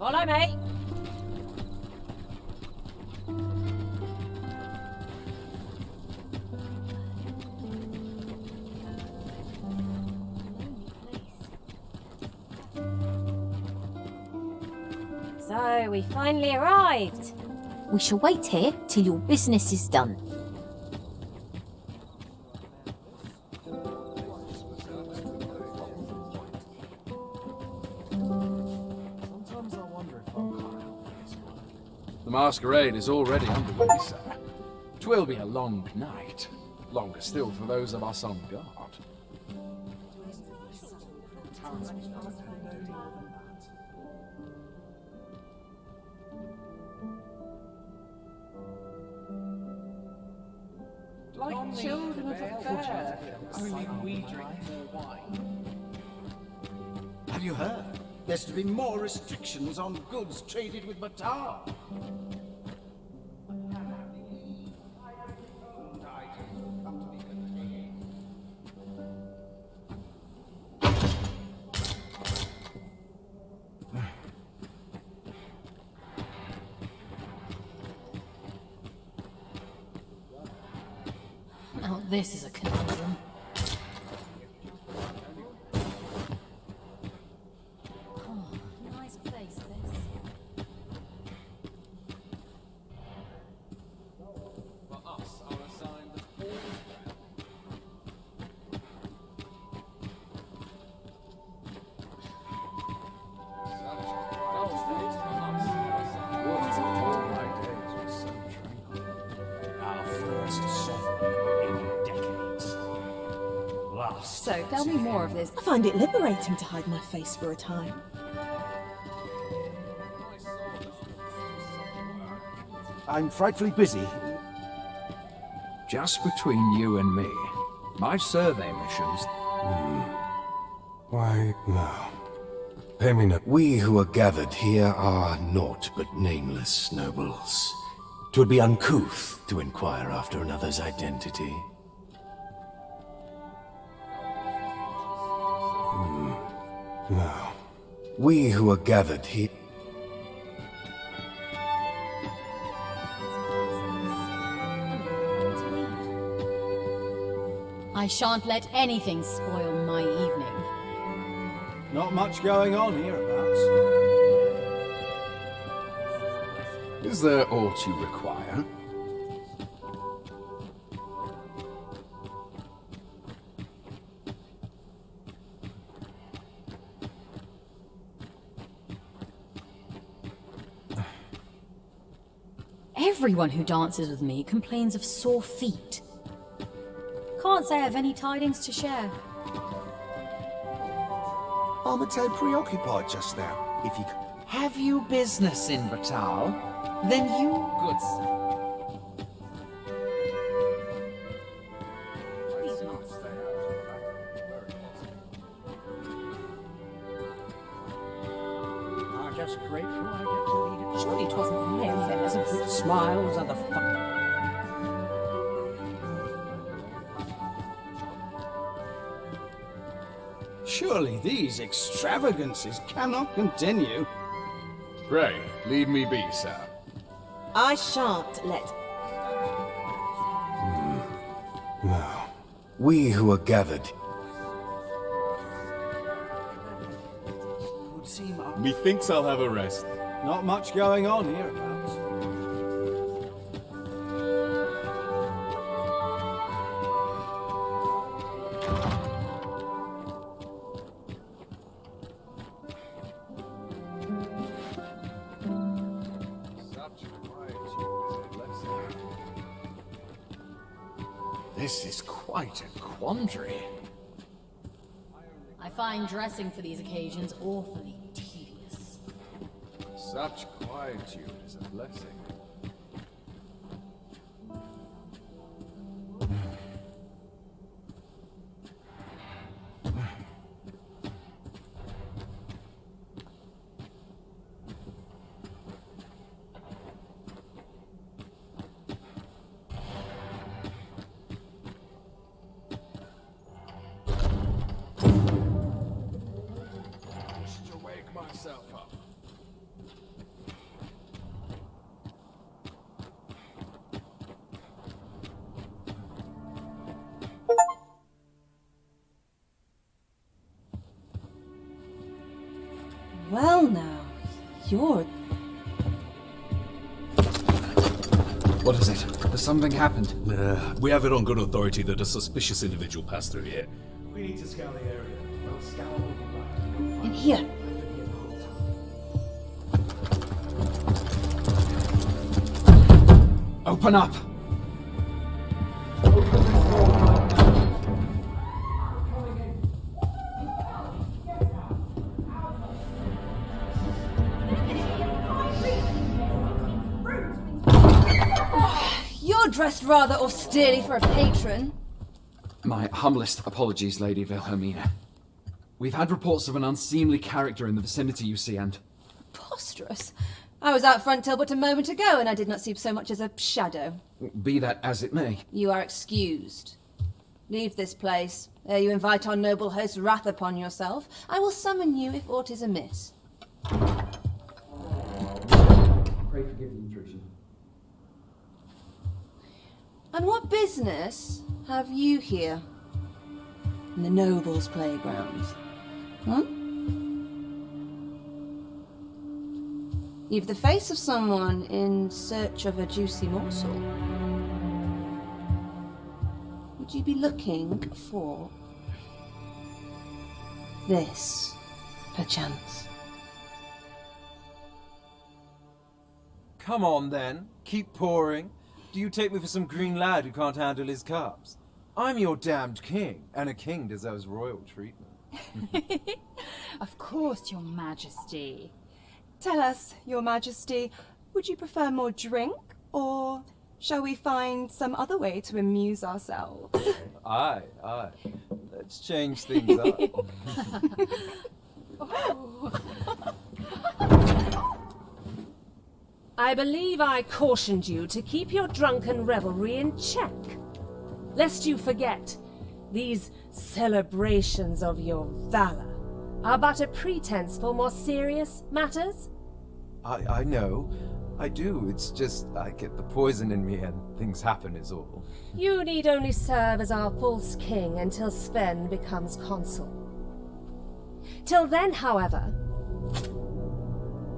Follow me. So, we finally arrived. We shall wait here till your business is done. The masquerade is already underway, sir. 'Twill be a long night. Longer still for those of us on guard. Like children at a fair, only we drink more wine. Have you heard? There's to be more restrictions on goods traded with Batar. Now this is a conundrum. Oh, nice place this. For us are assigned the full Our first sovereign in decades. Last. So, tell me more of this. I find it liberating to hide my face for a time. I'm frightfully busy. Just between you and me, my survey missions... Why, no. Pay me no. We who are gathered here are naught but nameless nobles. 'Twould be uncouth to inquire after another's identity. No. We who are gathered here... I shan't let anything spoil my evening. Not much going on hereabouts. Is there aught you require? Everyone who dances with me complains of sore feet. Can't say I have any tidings to share. I'm so preoccupied just now. If you could... Have you business in Batal? Then you, good sir. I'm just grateful I get to lead it. Surely it wasn't me that doesn't put smiles on the fuck. Surely these extravagances cannot continue. Pray, leave me be, sir. I shan't let... No. We who are gathered... Would seem Methinks I'll have a rest. not much going on hereabouts. This is quite a quandary. I find dressing for these occasions awfully tedious. Such quietude is a blessing. Just to wake myself up. Well now, you're... What is it? Has something happened? We have it on good authority that a suspicious individual passed through here. We need to scour the area. Well, scour will be back. in here. Open up! You're dressed rather austerely for a patron. My humblest apologies, Lady Wilhelmina. We've had reports of an unseemly character in the vicinity, you see, and... Preposterous. I was out front till but a moment ago, and I did not see so much as a shadow. Be that as it may. You are excused. Leave this place, ere you invite our noble host's wrath upon yourself. I will summon you if aught is amiss. Pray forgive the intrusion. And what business have you here? In the nobles' playgrounds? You've the face of someone in search of a juicy morsel. Would you be looking for this, perchance? Come on then, keep pouring. Do you take me for some green lad who can't handle his cups? I'm your damned king, and a king deserves royal treatment. Of course, Your Majesty. Tell us, Your Majesty, would you prefer more drink, or shall we find some other way to amuse ourselves? Aye. Let's change things up. I believe I cautioned you to keep your drunken revelry in check, lest you forget these celebrations of your valor are but a pretense for more serious matters. I know. I do. It's just I get the poison in me and things happen is all. You need only serve as our false king until Sven becomes consul. Till then, however,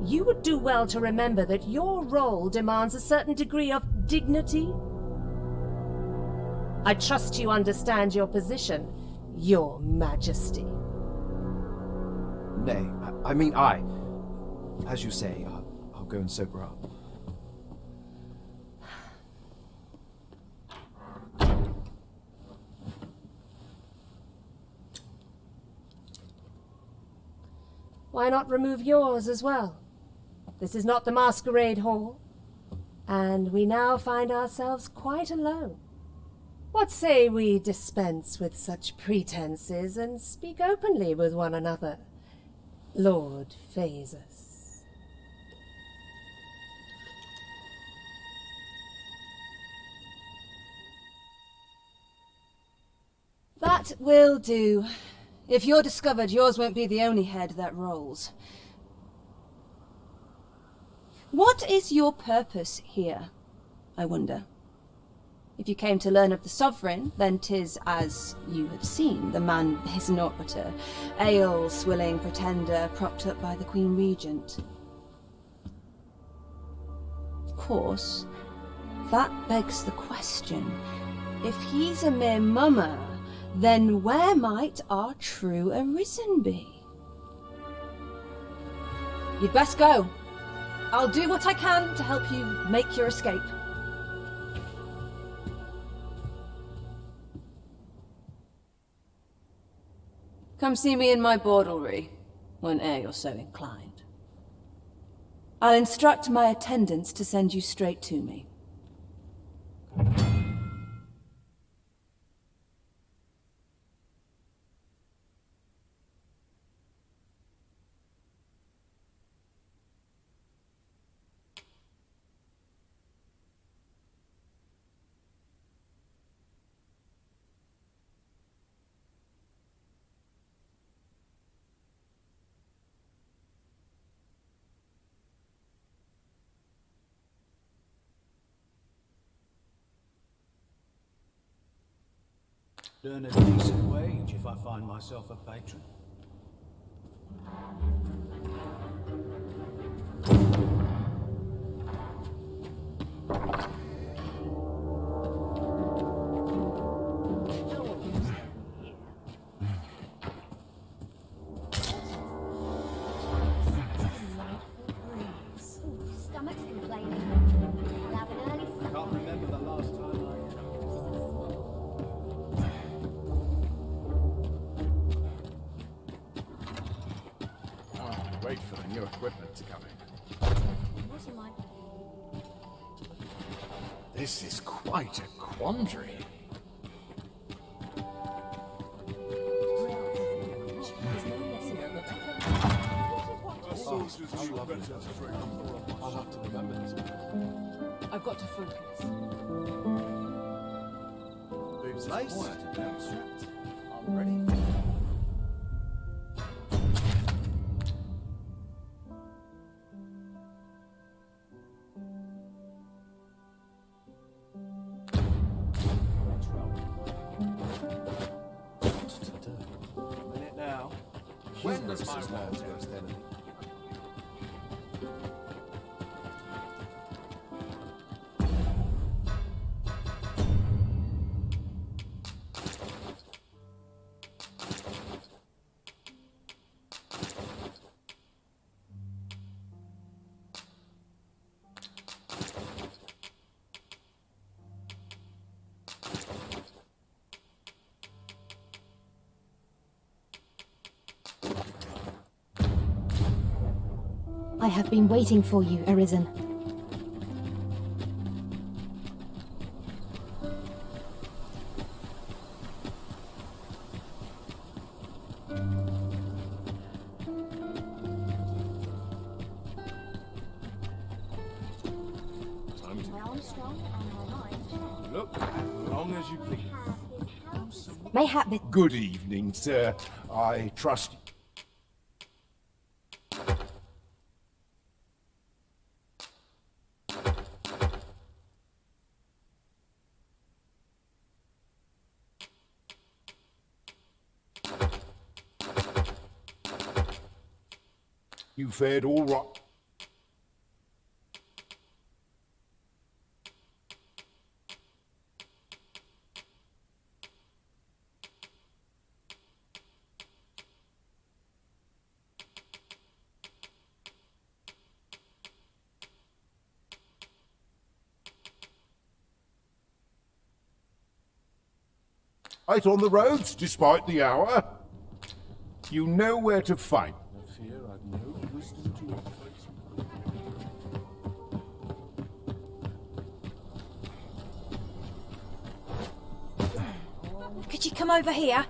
you would do well to remember that your role demands a certain degree of dignity. I trust you understand your position, Your Majesty. Nay, as you say, I'll go and sober up. Why not remove yours as well? This is not the masquerade hall, and we now find ourselves quite alone. What say we dispense with such pretenses and speak openly with one another, Lord Phaesus? That will do. If you're discovered, yours won't be the only head that rolls. What is your purpose here, I wonder? If you came to learn of the sovereign, then 'tis as you have seen. The man is naught but a ale-swilling pretender propped up by the Queen Regent. Of course, that begs the question. If he's a mere mummer, then where might our true arisen be? You'd best go. I'll do what I can to help you make your escape. Come see me in my bordlery, whene'er you're so inclined. I'll instruct my attendants to send you straight to me. Earn a decent wage if I find myself a patron. Wait for the new equipment to come in. This is quite a quandary. I'll have to remember this. I've got to focus. Nice. I'm ready. Minute now. When does my man's work worst enemy? I have been waiting for you, Arisen. Look, as long as you please. Mayhap the... Good evening, sir. I trust... You fared all right. Right on the roads, despite the hour. You know where to find. I fear I've no wisdom to advise. Could you come over here?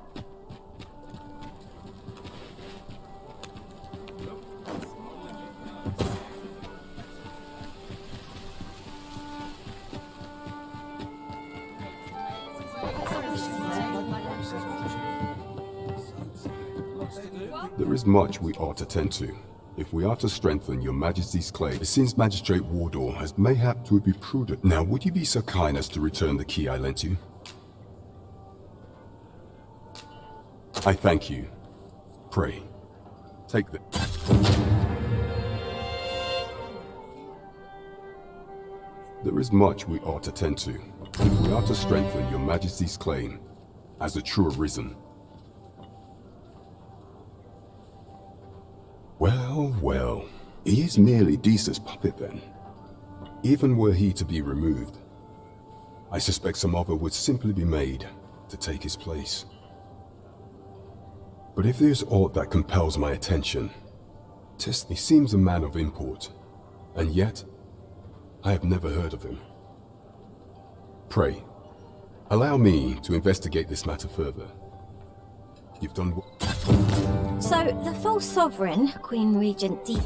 There is much we ought to tend to, if we are to strengthen your Majesty's claim. It seems Magistrate Wardor has mayhap to be prudent. Now, would you be so kind as to return the key I lent you? I thank you. Pray, take the... There is much we ought to tend to, if we are to strengthen your Majesty's claim as a true Arisen. Well, well, he is merely Deesa's puppet then. Even were he to be removed, I suspect some other would simply be made to take his place. But if there's aught that compels my attention, he seems a man of import, and yet I have never heard of him. Pray, allow me to investigate this matter further. You've done So, the full sovereign, Queen Regent D...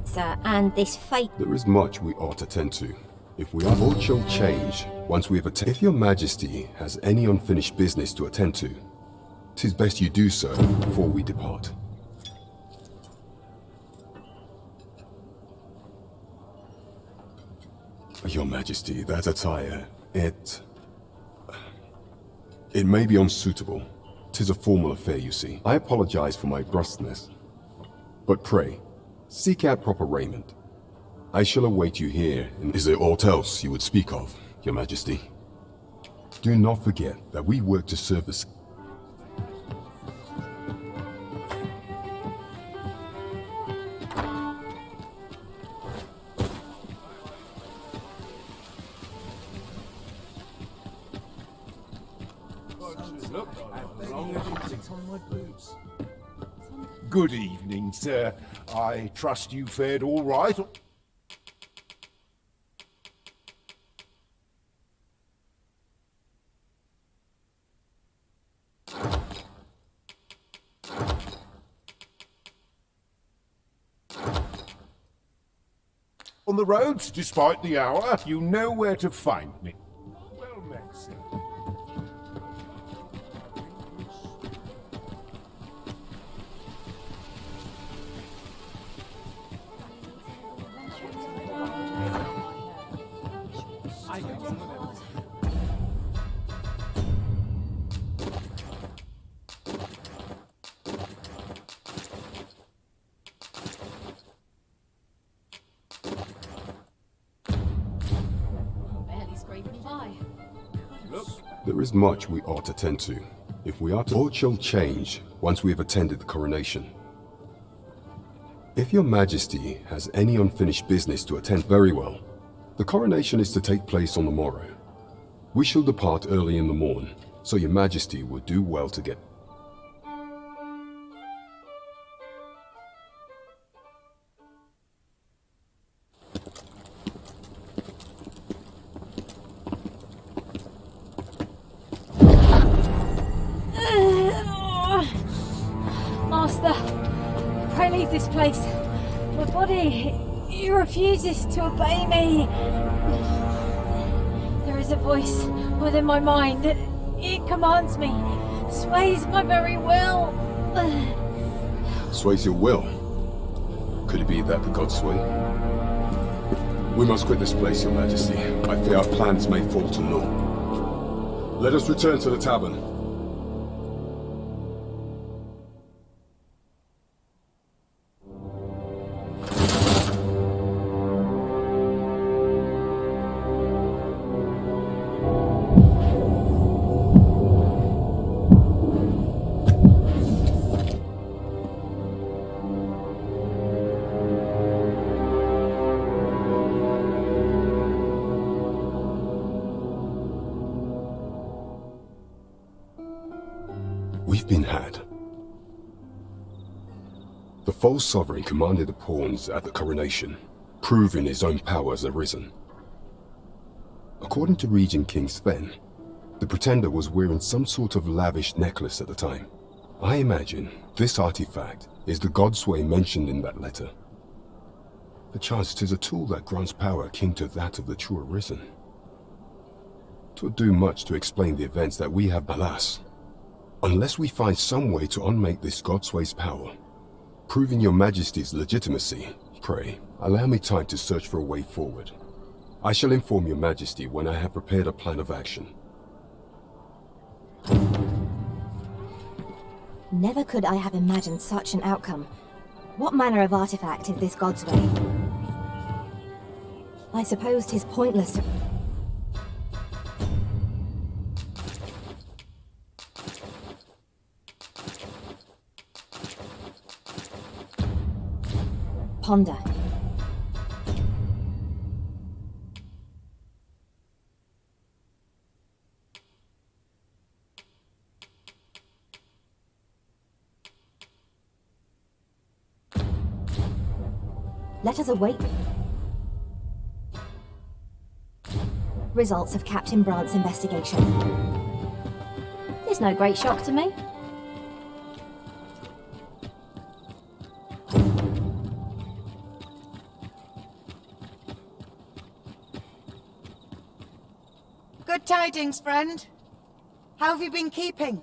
Sir, and this fate... There is much we ought to tend to, if we are all shall change once we have attained. If your Majesty has any unfinished business to attend to, 'tis best you do so before we depart. Your Majesty, that attire, it may be unsuitable. 'Tis a formal affair, you see. I apologize for my brusqueness. But pray, seek out proper raiment. I shall await you here. Is there aught else you would speak of, Your Majesty? Do not forget that we work to serve the... Look, As long as it's on my boots. good evening, sir. I trust you fared all right. On the roads, despite the hour, you know where to find me. Well met, sir. Barely scraping by. There is much we ought to tend to. If we are to, all shall change once we have attended the coronation. If your majesty has any unfinished business to attend, very well. The coronation is to take place on the morrow. We shall depart early in the morn, so your majesty would do well to get... Master, pray leave this place. My body, it refuses to obey me. There is a voice within my mind. It commands me, sways my very will. Sways your will? Could it be that the gods sway? We must quit this place, your majesty. I fear our plans may fall to naught. Let us return to the tavern. We've been had. The false sovereign commanded the pawns at the coronation, proving his own power has arisen. According to Regent King Sven, the pretender was wearing some sort of lavish necklace at the time. I imagine this artifact is the Godsway mentioned in that letter. Perchance 'tis a tool that grants power akin to that of the true arisen. 'Twould do much to explain the events that we have, alas. Unless we find some way to unmake this Godsway's power, proving your majesty's legitimacy, pray, allow me time to search for a way forward. I shall inform your majesty when I have prepared a plan of action. Never could I have imagined such an outcome. What manner of artifact is this Godsway? I suppose 'tis pointless to... ponder. Let us await results of Captain Brandt's investigation. It's no great shock to me. Good tidings, friend. How have you been keeping?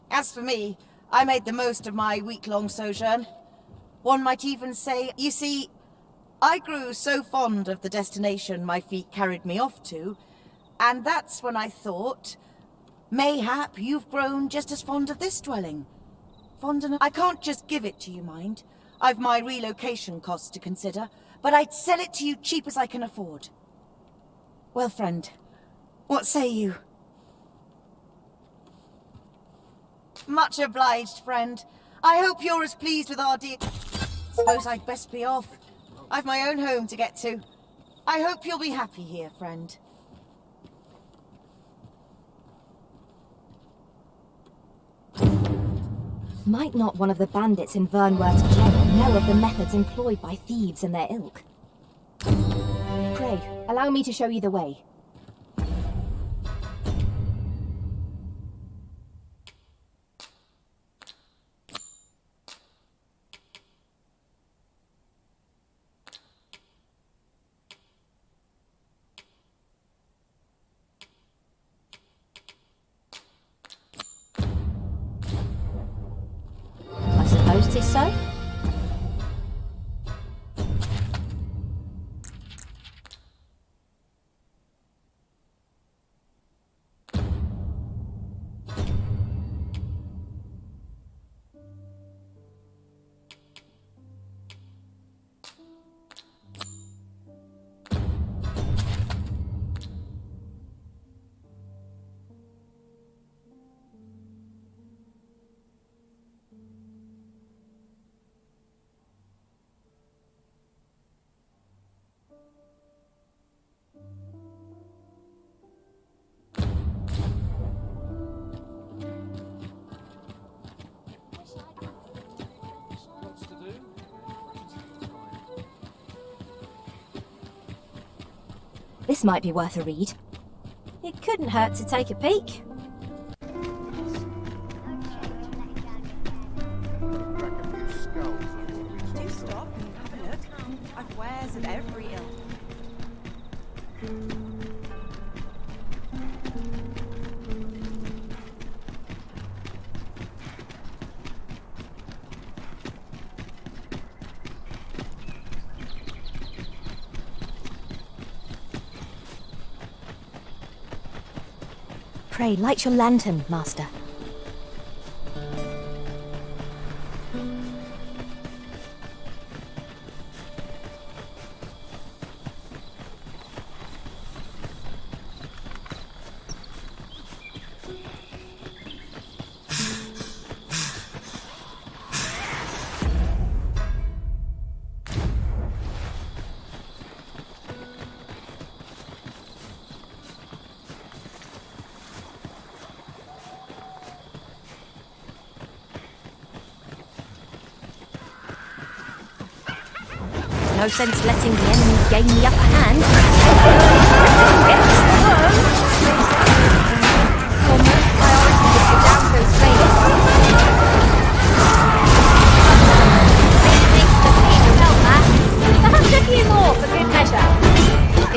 As for me, I made the most of my week-long sojourn. One might even say, you see, I grew so fond of the destination my feet carried me off to, and that's when I thought, mayhap you've grown just as fond of this dwelling. Fond enough. I can't just give it to you, mind. I've my relocation costs to consider, but I'd sell it to you cheap as I can afford. Well, friend, what say you? Much obliged, friend. I hope you're as pleased with our deal. Suppose I'd best be off. I've my own home to get to. I hope you'll be happy here, friend. Might not one of the bandits in Vernworth's jail know of the methods employed by thieves and their ilk? Pray, allow me to show you the way. I suppose 'tis so? This might be worth a read. It couldn't hurt to take a peek. Do stop and have a look. I've wares of every ilk. Pray, light your lantern, Master. No sense letting the enemy gain the upper hand. Your most priority is to down those flames. Thanks to Peter Belmer. Perhaps a few more for good measure.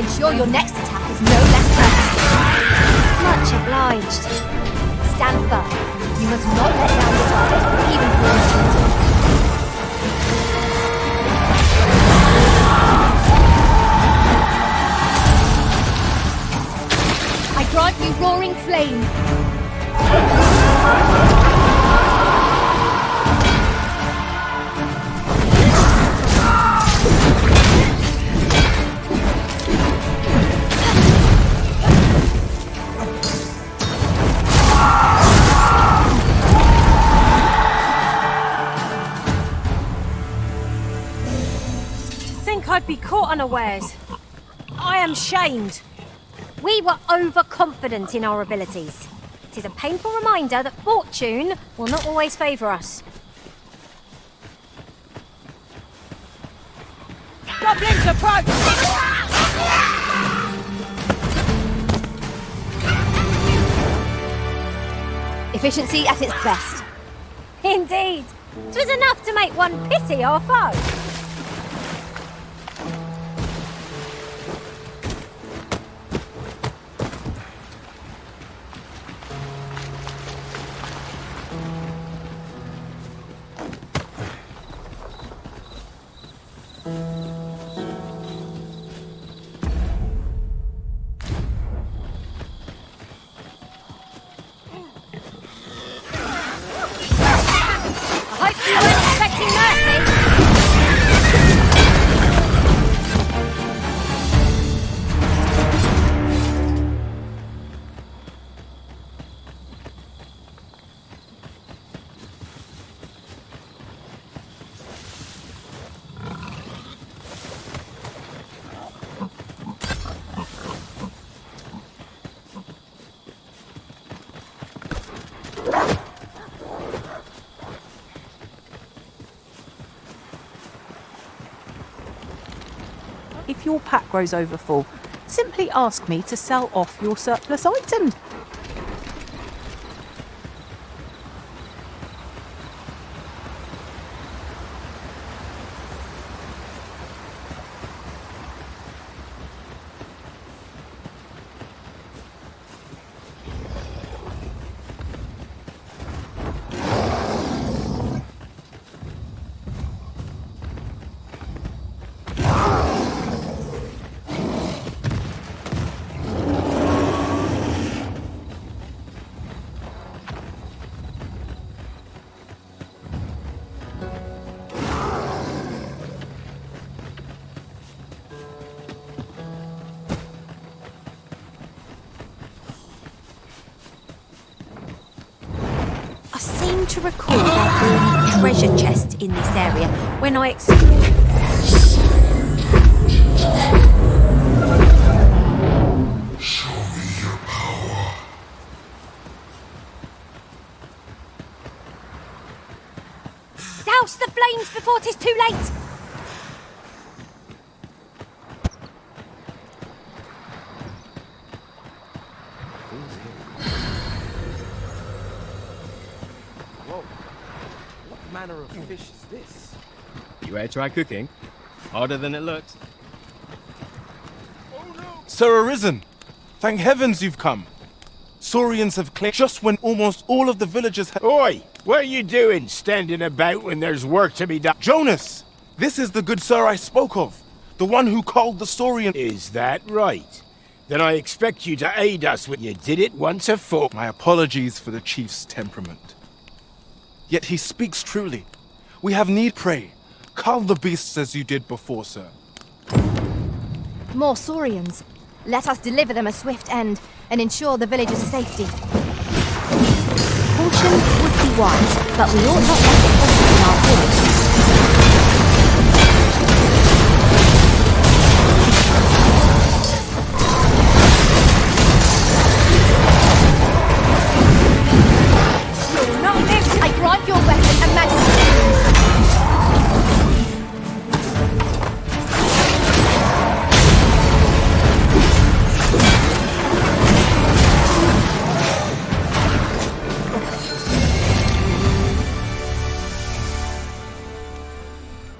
Ensure your next attack is no less perfect. Much obliged. Stand firm. You must not let down your guard, even for a moment. Grant you roaring flame. To think I'd be caught unawares. I am shamed. We were overconfident in our abilities. It is a painful reminder that fortune will not always favour us. Goblins approach! Efficiency at its best. Indeed. 'Twas enough to make one pity our foe. I hope you weren't expecting mercy. if your pack grows overfull, simply ask me to sell off your surplus items. To recall there being a treasure chest in this area when I explored. Show me your power. Douse the flames before 'tis too late! What manner of fish is this? You ready to try cooking? Harder than it looks. Sir Arisen, thank heavens you've come. Saurians have claimed just when almost all of the villagers have... Oi! What are you doing, standing about when there's work to be done? Jonas! This is the good sir I spoke of. The one who called the Saurian... Is that right? Then I expect you to aid us when you did it once afore. My apologies for the chief's temperament. Yet he speaks truly. We have need, pray. Cull the beasts as you did before, sir. More Saurians. Let us deliver them a swift end and ensure the village's safety. Caution would be wise, but we ought not let it focus on our course. You'll not live! I grant your weapon and majesty!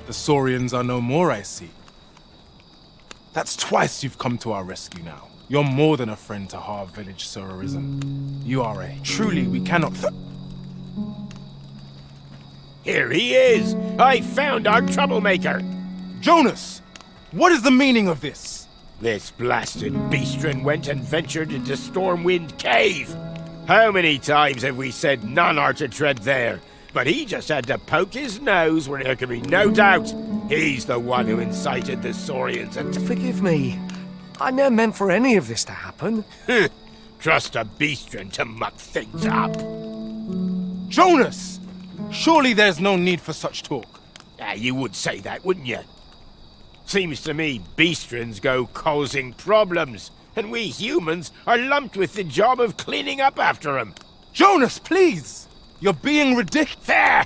The Saurians are no more, I see. That's twice you've come to our rescue now. You're more than a friend to Har Village, Sir Arisen. You are a... Truly, we cannot... Here he is! I found our troublemaker! Jonas! What is the meaning of this? This blasted beastren went and ventured into Stormwind Cave! How many times have we said none are to tread there? But he just had to poke his nose where there could be no doubt he's the one who incited the Saurians and... Forgive me. I never meant for any of this to happen. Trust a beastren to muck things up. Jonas! Surely there's no need for such talk. You would say that, wouldn't you? Seems to me beastrens go causing problems, and we humans are lumped with the job of cleaning up after them. Jonas, please! You're being ridiculous. There!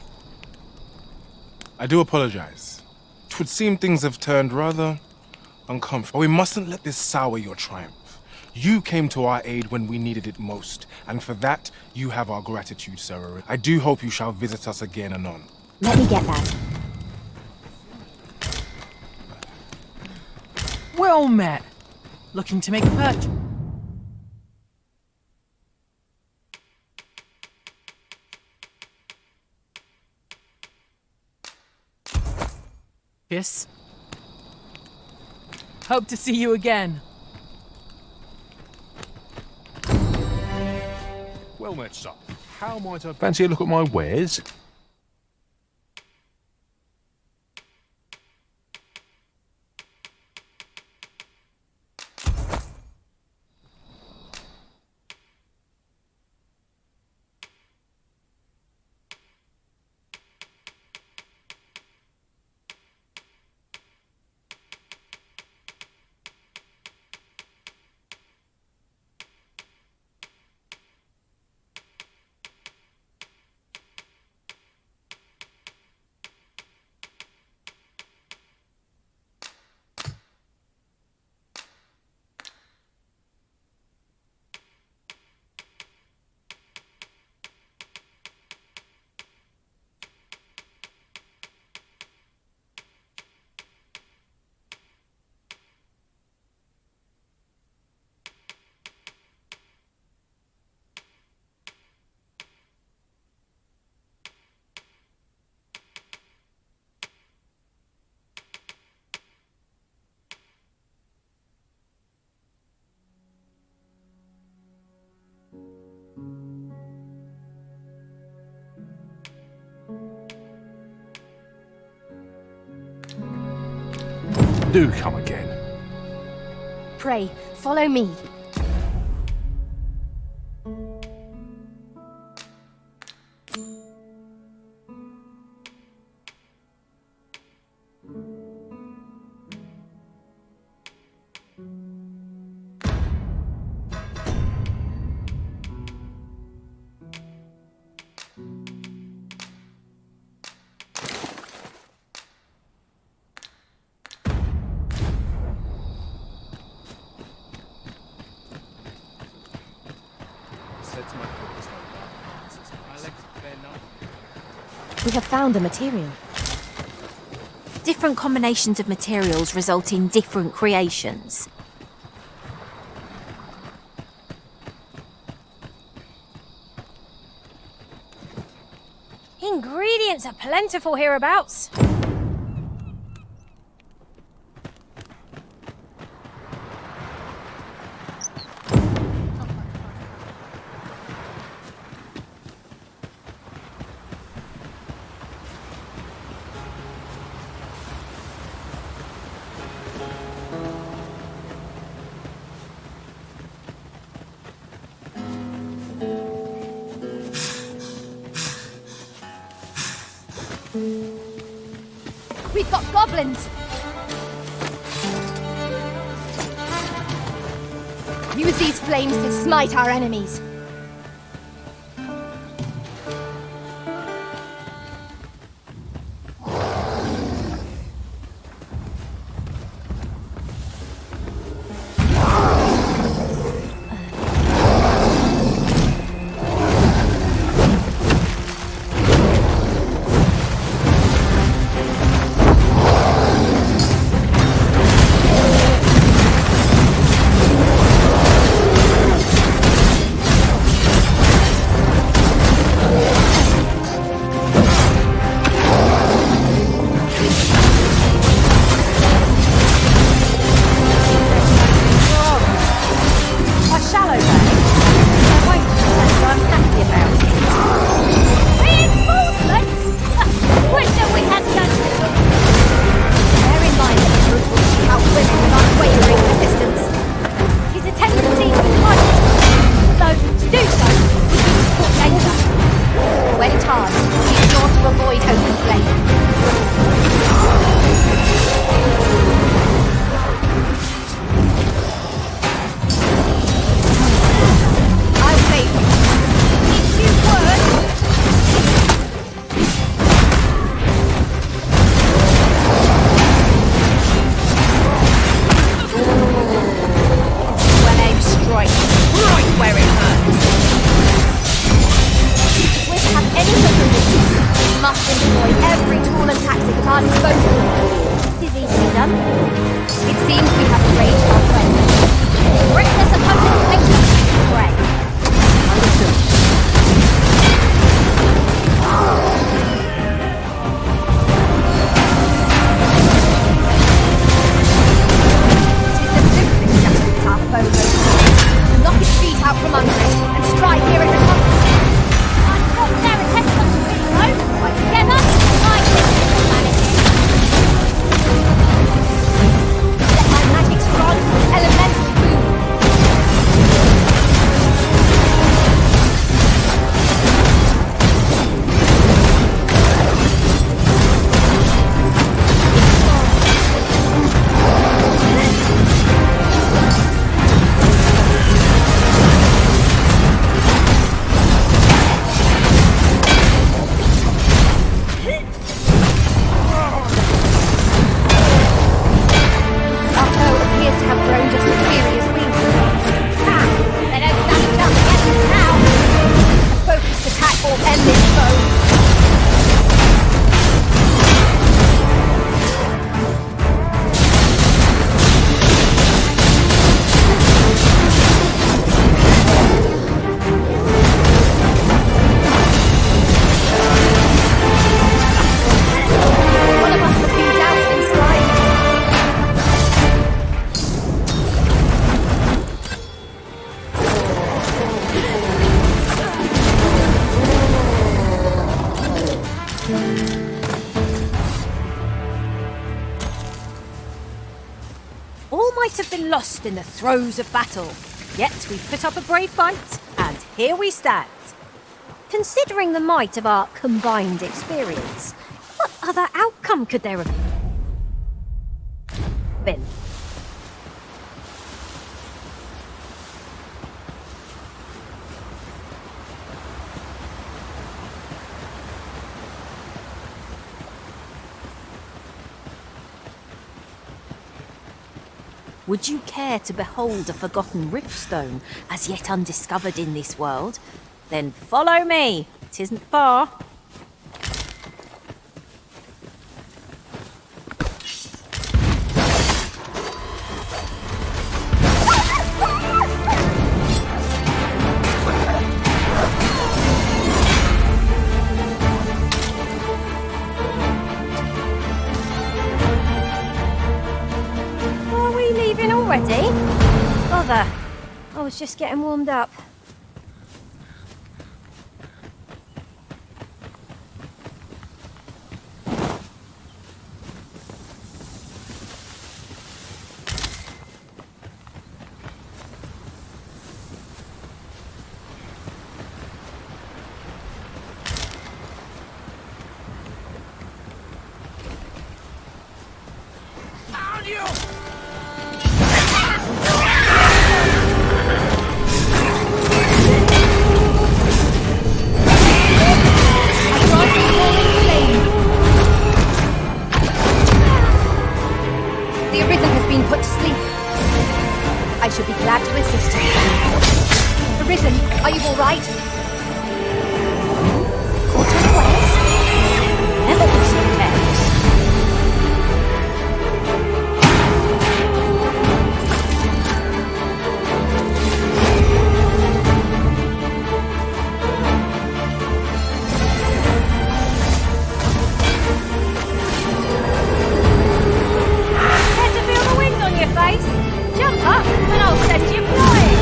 I do apologize. 'Twould seem things have turned rather uncomfortable. But we mustn't let this sour your triumph. You came to our aid when we needed it most, and for that, you have our gratitude, Sir. I do hope you shall visit us again anon. Let me get that. Well met. Looking to make a purchase? Yes. Hope to see you again. Well met, sir. How might I fancy a look at my wares? Do come again. Pray, follow me. We have found a material. Different combinations of materials result in different creations. Ingredients are plentiful hereabouts. We've got goblins! Use these flames to smite our enemies. Strong might have been lost in the throes of battle, yet we put up a brave fight, and here we stand. Considering the might of our combined experience, what other outcome could there have been? Would you care to behold a forgotten riftstone as yet undiscovered in this world? Then follow me. It isn't far. Already? Bother. I was just getting warmed up. Found you! Put to sleep. I should be glad to assist you. Arisen, are you all right? Caught unawares? Never do so careless. Jump up and I'll send you flying!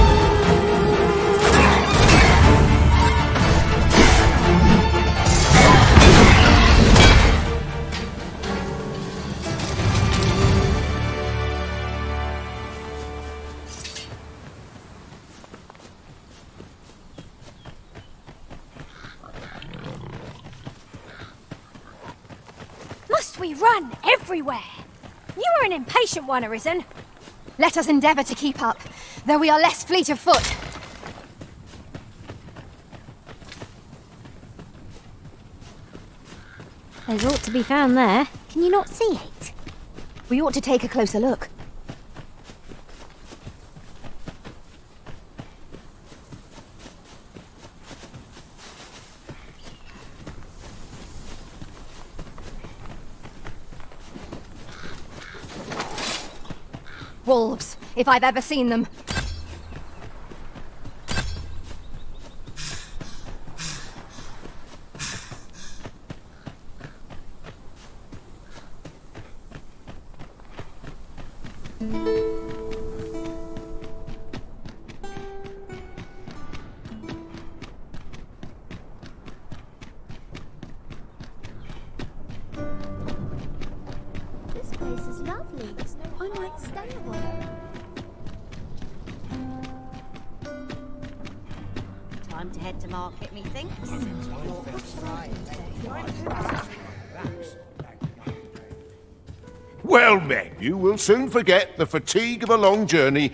Must we run everywhere? You are an impatient one, Arisen. Let us endeavour to keep up, though we are less fleet of foot. There's aught to be found there. Can you not see it? We ought to take a closer look. Wolves, if I've ever seen them. This place is lovely. I might stay a while. Time to head to market, methinks. Well, men, you will soon forget the fatigue of a long journey.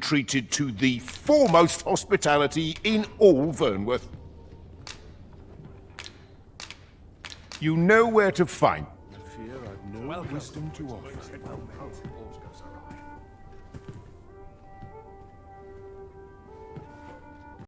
Treated to the foremost hospitality in all Vernworth. You know where to find. I fear I've no wisdom to offer.